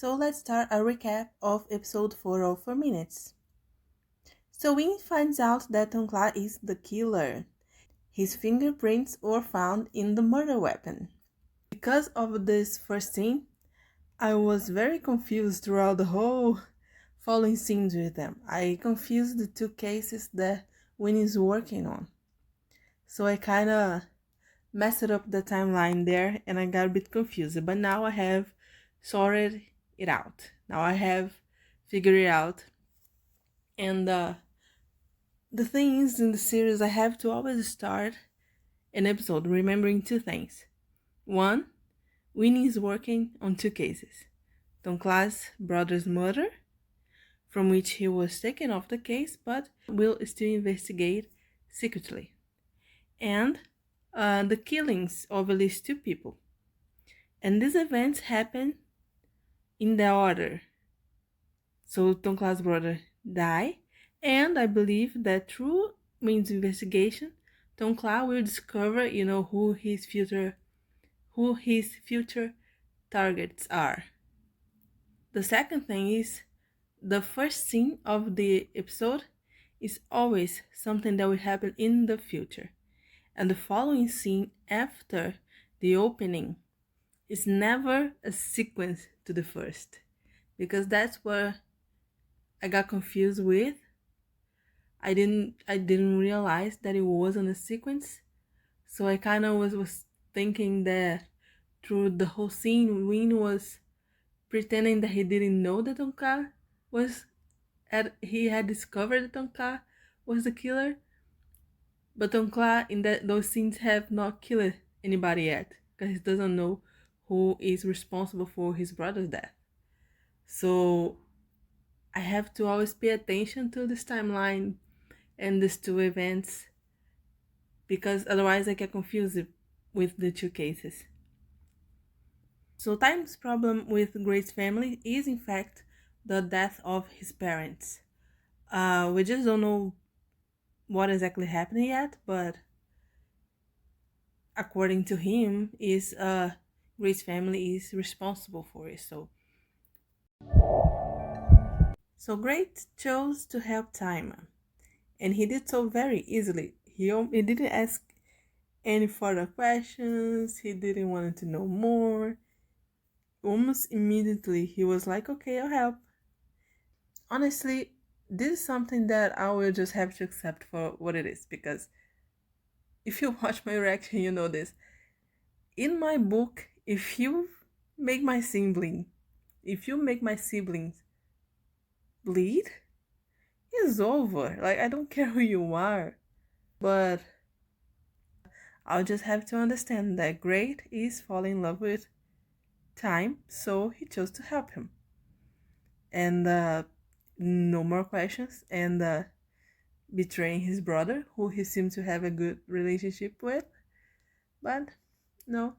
So let's start a recap of episode 4 of 4 Minutes. So Win finds out that Tonkla is the killer. His fingerprints were found in the murder weapon. Because of this first scene, I was very confused throughout the whole following scenes with them. I confused the two cases that Win is working on. So I kind of messed up the timeline there and I got a bit confused. But now I have sorted it out. Now I have figured it out. And the thing is, in the series, I have to always start an episode remembering two things. One, Winnie is working on two cases. Tonkla's brother's murder, from which he was taken off the case but will still investigate secretly. And the killings of at least two people. And these events happen in the order. So Tonkla's brother died, and I believe that through Min's investigation, Tonkla will discover, who his future targets are. The second thing is, the first scene of the episode is always something that will happen in the future. And the following scene after the opening is never a sequence to the first. Because that's where I got confused with. I didn't realize that it wasn't a sequence. So I kind of was thinking that through the whole scene, Win was pretending that he didn't know that he had discovered that Tonkla was the killer. But Tonkla in those scenes have not killed anybody yet, because he doesn't know who is responsible for his brother's death. So I have to always pay attention to this timeline and these two events, because otherwise I get confused with the two cases. So Tyme's problem with Grace's family is in fact the death of his parents. We just don't know what exactly happened yet, but according to him, Grace's family is responsible for it. So Grace chose to help Tyme, and he did so very easily. He didn't ask any further questions. He didn't want to know more. Almost immediately, he was like, okay, I'll help. Honestly, this is something that I will just have to accept for what it is, because if you watch my reaction, you know this. In my book, if you make my siblings bleed, it's over. Like, I don't care who you are. But I'll just have to understand that Great is falling in love with Tyme, so he chose to help him. And no more questions. And betraying his brother, who he seemed to have a good relationship with. But no.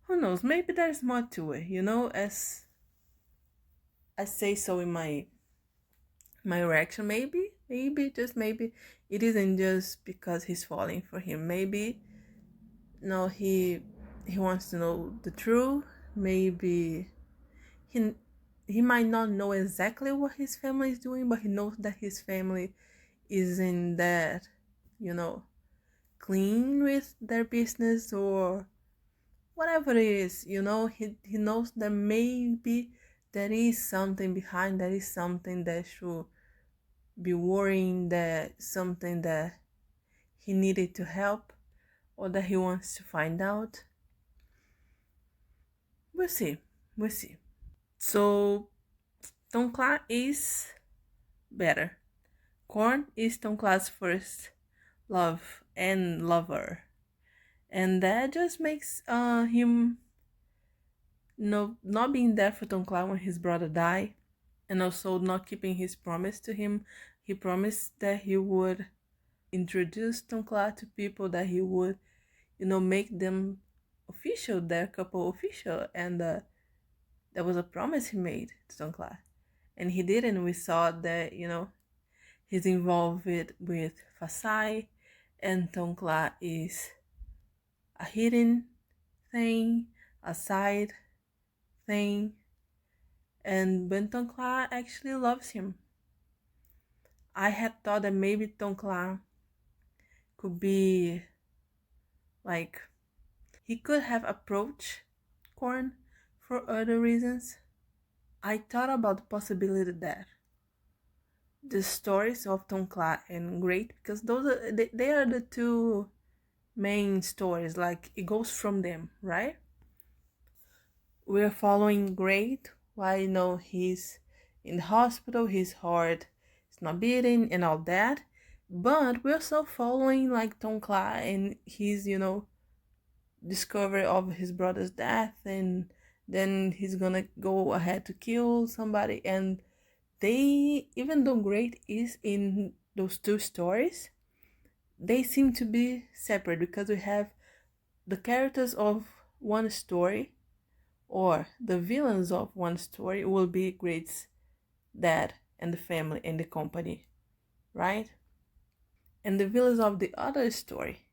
Who knows? Maybe there's more to it, as I say so in my reaction. Maybe, just maybe, it isn't just because he's falling for him. Maybe, no, he wants to know the truth. Maybe he might not know exactly what his family is doing, but he knows that his family isn't that, clean with their business or whatever it is. He knows that maybe there is something behind, there is something that should be worrying, that something that he needed to help or that he wants to find out. We'll see. So Tonkla is better. Korn is Tonkla's first love and lover, and that just makes him not being there for Tonkla when his brother died, and also not keeping his promise to him. He promised that he would introduce Tonkla to people, that he would, make them official, their couple official, and that was a promise he made to Tonkla, and he did, and we saw that, he's involved with Fasai, and Tonkla is a hidden thing, a side thing, and when Tonkla actually loves him. I had thought that maybe Tonkla could be like, he could have approached Korn for other reasons. I thought about the possibility that the stories of Tonkla and Great, because they are the two main stories, like it goes from them, right? We're following Great while he's in the hospital, his heart is not beating and all that, but we're also following like Tonkla and his discovery of his brother's death, and then he's gonna go ahead to kill somebody. And they, even though Great is in those two stories, they seem to be separate, because we have the characters of one story, or the villains of one story will be Great's dad and the family and the company, right? And the villains of the other story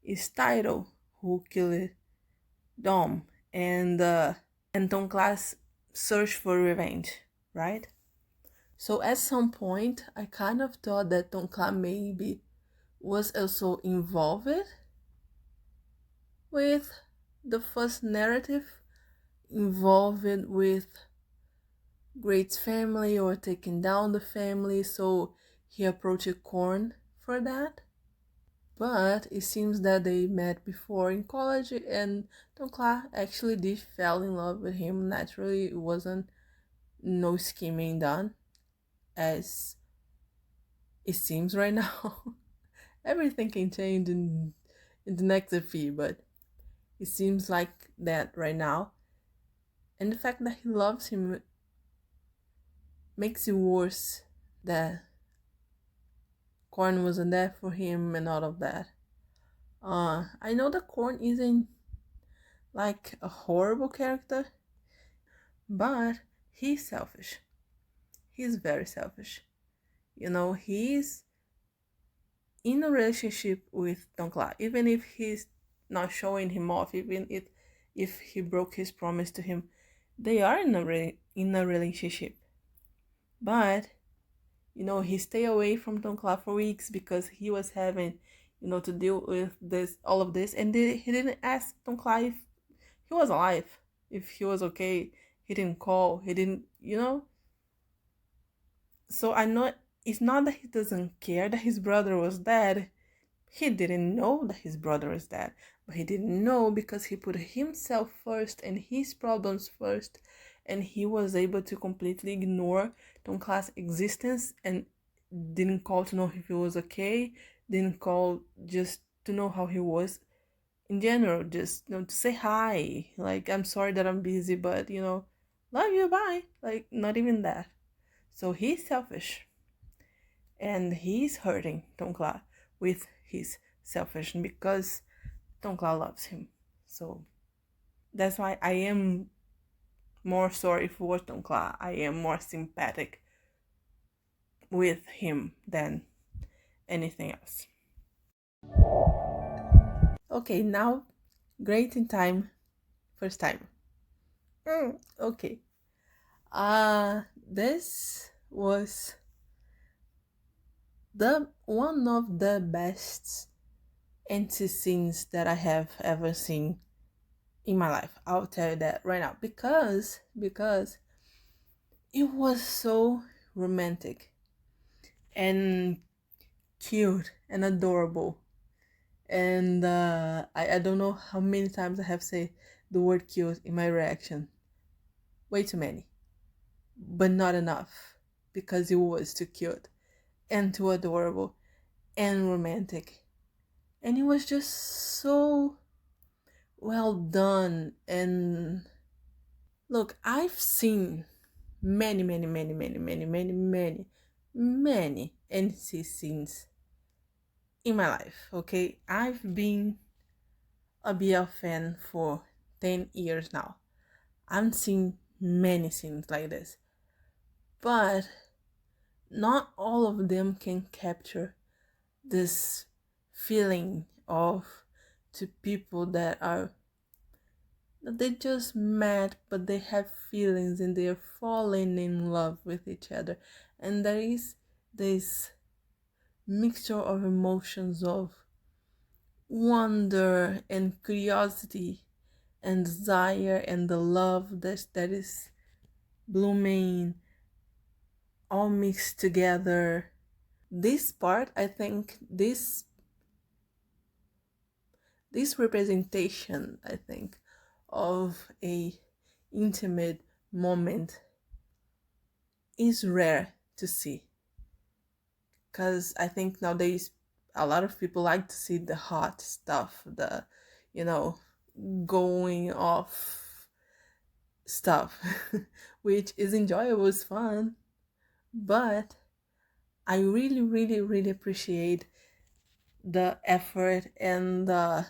is Tyro, who killed Dom, and Tonkla's search for revenge, right? So at some point, I kind of thought that Tonkla maybe was also involved with the first narrative, involved with Great's family or taking down the family, so he approached Korn for that. But it seems that they met before in college, and Tonkla actually did fall in love with him naturally. It wasn't no scheming done, as it seems right now. Everything can change in the next EP, but it seems like that right now. And the fact that he loves him makes it worse that Korn wasn't there for him and all of that. I know that Korn isn't like a horrible character, but he's selfish. He's very selfish. He's in a relationship with Tonkla, even if he's not showing him off, even if he broke his promise to him, they are in a relationship. But he stayed away from Tonkla for weeks because he was having to deal with all of this, and he didn't ask Tonkla if he was alive, if he was okay. He didn't call, he didn't. So I know it's not that he doesn't care that his brother was dead. He didn't know that his brother was dead, but he didn't know because he put himself first and his problems first, and he was able to completely ignore Tonkla's existence and didn't call to know if he was okay, didn't call just to know how he was in general, just to say hi, like, I'm sorry that I'm busy, but love you, bye, like, not even that. So he's selfish, and he's hurting Tonkla with his selfishness because Tonkla loves him. So that's why I am more sorry for Tonkla. I am more sympathetic with him than anything else. Okay, now Great in Tyme, first time. Okay. This was the one of the best anti scenes that I have ever seen in my life. I'll tell you that right now, because it was so romantic and cute and adorable. And I don't know how many times I have said the word cute in my reaction. Way too many. But not enough, because it was too cute and too adorable and romantic. And it was just so well done. And look, I've seen many NC scenes in my life, okay? I've been a BL fan for 10 years now. I've seen many scenes like this, but not all of them can capture this feeling of two people that that they just met, but they have feelings and they're falling in love with each other. And there is this mixture of emotions of wonder and curiosity and desire and the love that is blooming all mixed together. This part, I think, this representation, I think, of a intimate moment is rare to see, because I think nowadays a lot of people like to see the hot stuff, the, you know, going off stuff, which is enjoyable, is fun, but I really, really, really appreciate the effort and the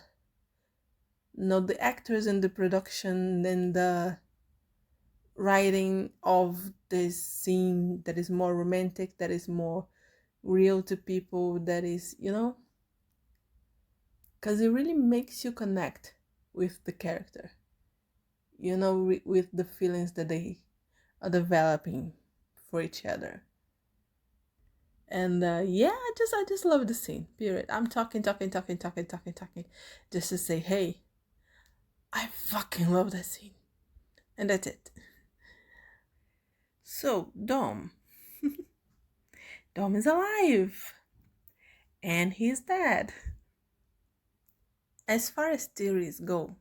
actors and the production and the writing of this scene that is more romantic, that is more real to people, that is, because it really makes you connect with the character, with the feelings that they are developing for each other. And yeah, I just love the scene. Period. I'm talking, just to say, hey, I fucking love that scene, and that's it. So Dom, Dom is alive, and he's dead. As far as theories go,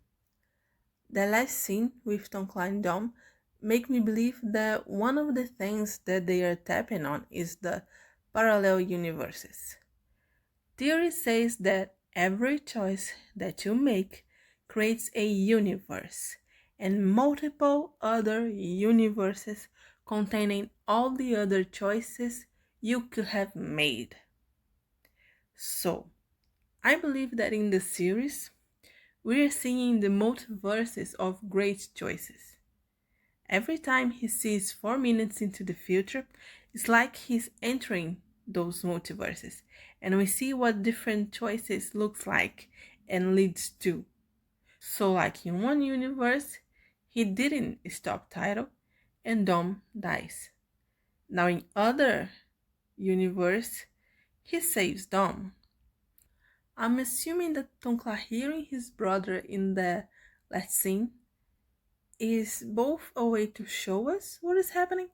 the last scene with Tonkla and Dom make me believe that one of the things that they are tapping on is the parallel universes. Theory says that every choice that you make creates a universe and multiple other universes containing all the other choices you could have made. So, I believe that in the series, we are seeing the multiverses of great choices. Every time he sees 4 minutes into the future, it's like he's entering those multiverses, and we see what different choices looks like and leads to. So like in one universe, he didn't stop Tyro and Dom dies. Now in other universe, he saves Dom. I'm assuming that Tonkla hearing his brother in the last scene is both a way to show us what is happening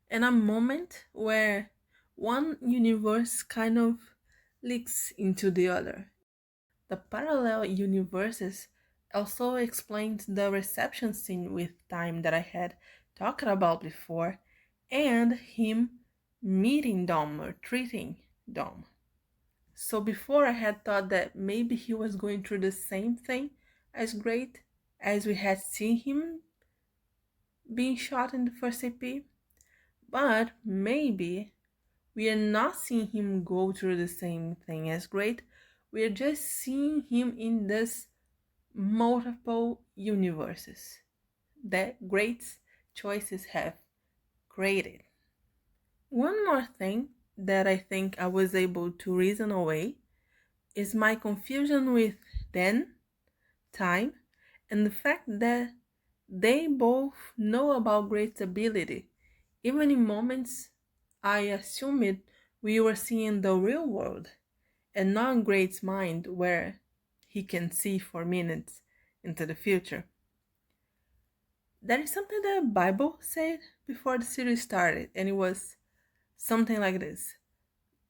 and a moment where one universe kind of leaks into the other. The parallel universes also explained the reception scene with Tyme that I had talked about before, and him meeting Dom or treating Dom. So before I had thought that maybe he was going through the same thing as Great, as we had seen him being shot in the first EP, but maybe we are not seeing him go through the same thing as Great. We are just seeing him in this multiple universes that Great's choices have created. One more thing that I think I was able to reason away is my confusion with then, Tyme, and the fact that they both know about Great's ability, even in moments I assumed we were seeing the real world and not Great's mind where he can see for minutes into the future. There is something that the Bible said before the series started, and it was something like this: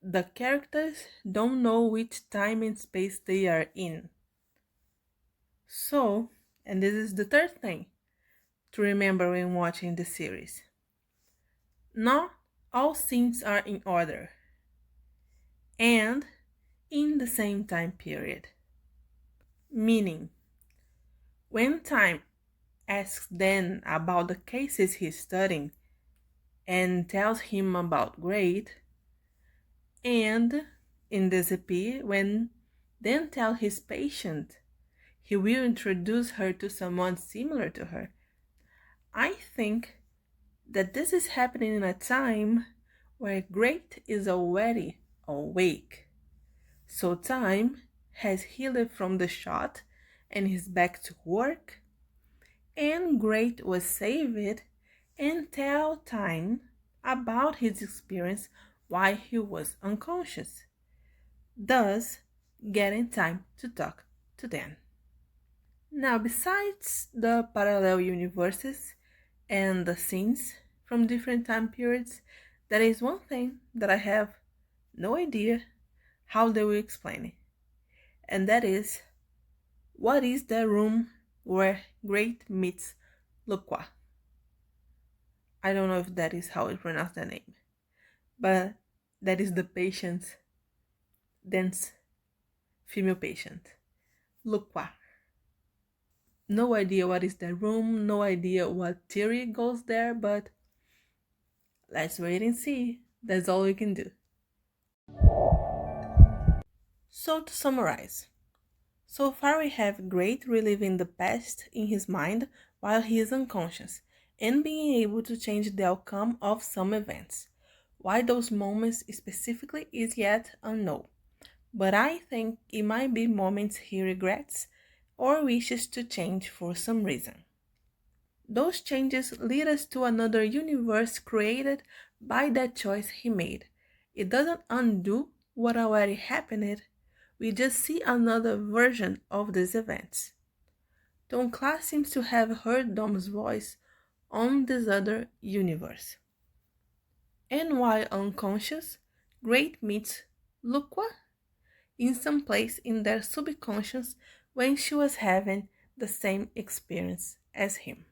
the characters don't know which time and space they are in. So, and this is the third thing to remember when watching the series, not all scenes are in order and in the same time period. Meaning, when Tyme asks Dan about the cases he's studying and tells him about Great, and in this EP, when Dan tells his patient he will introduce her to someone similar to her, I think that this is happening in a time where Great is already awake. So Tyme has healed from the shot and is back to work, And Great was saved and tell Tyme about his experience while he was unconscious, thus getting time to talk to them. Now, besides the parallel universes and the scenes from different time periods, there is one thing that I have no idea how they will explain it, and that is what is the room where Great meets Luqua. I don't know if that is how you pronounce the name, but that is the patient's dense female patient, Luqua. No idea what is the room, no idea what theory goes there, but let's wait and see. That's all we can do. So to summarize, so far we have Great reliving the past in his mind while he is unconscious and being able to change the outcome of some events. Why those moments specifically is yet unknown, but I think it might be moments he regrets or wishes to change for some reason. Those changes lead us to another universe created by that choice he made. It doesn't undo what already happened, we just see another version of these events. Tonkla seems to have heard Dom's voice on this other universe. And while unconscious, Great meets Luqua in some place in their subconscious when she was having the same experience as him.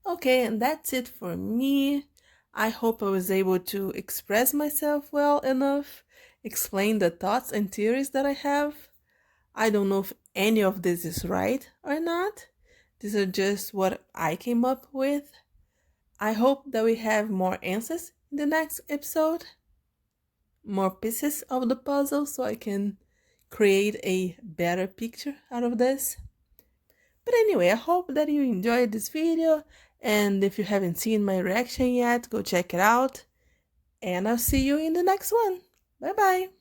Okay, and that's it for me. I hope I was able to express myself well enough, explain the thoughts and theories that I have. I don't know if any of this is right or not. These are just what I came up with. I hope that we have more answers in the next episode, more pieces of the puzzle so I can create a better picture out of this. But anyway, I hope that you enjoyed this video, and if you haven't seen my reaction yet, go check it out, and I'll see you in the next one. Bye bye!